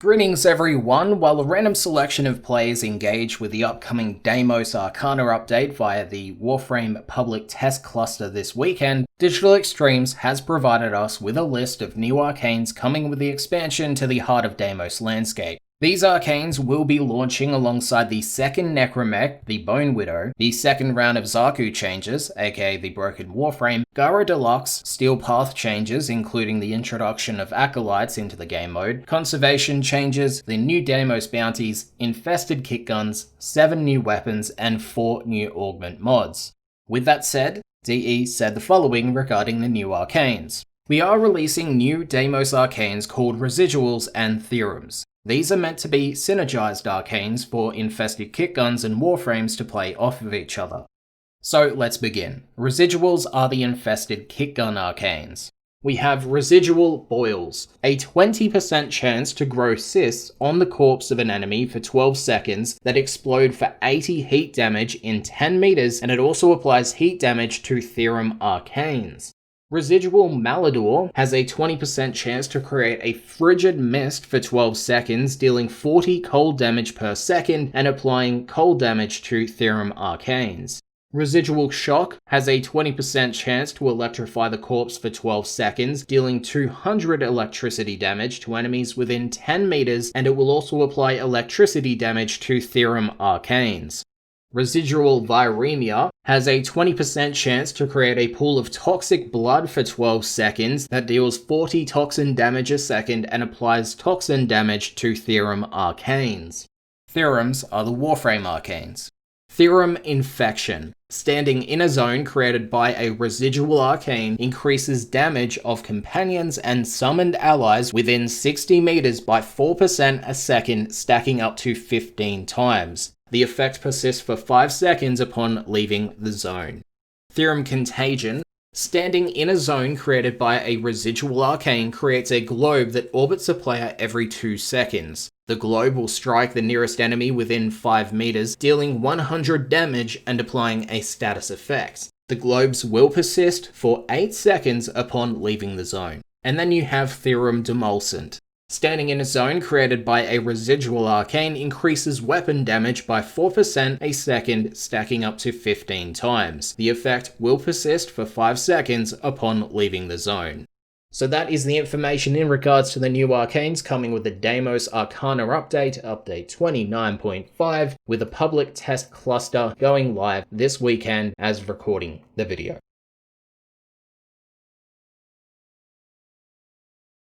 Greetings everyone, while a random selection of players engage with the upcoming Deimos Arcana update via the Warframe public test cluster this weekend, Digital Extremes has provided us with a list of new arcanes coming with the expansion to the Heart of Deimos landscape. These arcanes will be launching alongside the second Necromech, the Bone Widow, the second round of Zaku changes, aka the Broken Warframe, Gara Deluxe, Steel Path changes including the introduction of Acolytes into the game mode, Conservation changes, the new Deimos bounties, Infested Kitguns, 7 new weapons, and 4 new augment mods. With that said, DE said the following regarding the new arcanes. We are releasing new Deimos Arcanes called Residuals and Theorems. These are meant to be synergized arcanes for Infested Kitguns and Warframes to play off of each other. So let's begin. Residuals are the Infested Kitgun Arcanes. We have Residual Boils, a 20% chance to grow cysts on the corpse of an enemy for 12 seconds that explode for 80 heat damage in 10 meters, and it also applies heat damage to Theorem Arcanes. Residual Malodor has a 20% chance to create a frigid mist for 12 seconds, dealing 40 cold damage per second and applying cold damage to Theorem Arcanes. Residual Shock has a 20% chance to electrify the corpse for 12 seconds, dealing 200 electricity damage to enemies within 10 meters, and it will also apply electricity damage to Theorem Arcanes. Residual Viremia has a 20% chance to create a pool of toxic blood for 12 seconds that deals 40 toxin damage a second and applies toxin damage to Theorem Arcanes. Theorems are the Warframe Arcanes. Theorem Infection. Standing in a zone created by a residual arcane increases damage of companions and summoned allies within 60 meters by 4% a second, stacking up to 15 times. The effect persists for 5 seconds upon leaving the zone. Theorem Contagion. Standing in a zone created by a residual arcane creates a globe that orbits a player every 2 seconds. The globe will strike the nearest enemy within 5 meters, dealing 100 damage and applying a status effect. The globes will persist for 8 seconds upon leaving the zone. And then you have Theorem Demulcent. Standing in a zone created by a residual arcane increases weapon damage by 4% a second, stacking up to 15 times. The effect will persist for 5 seconds upon leaving the zone. So that is the information in regards to the new arcanes coming with the Deimos Arcana update, update 29.5, with a public test cluster going live this weekend as recording the video.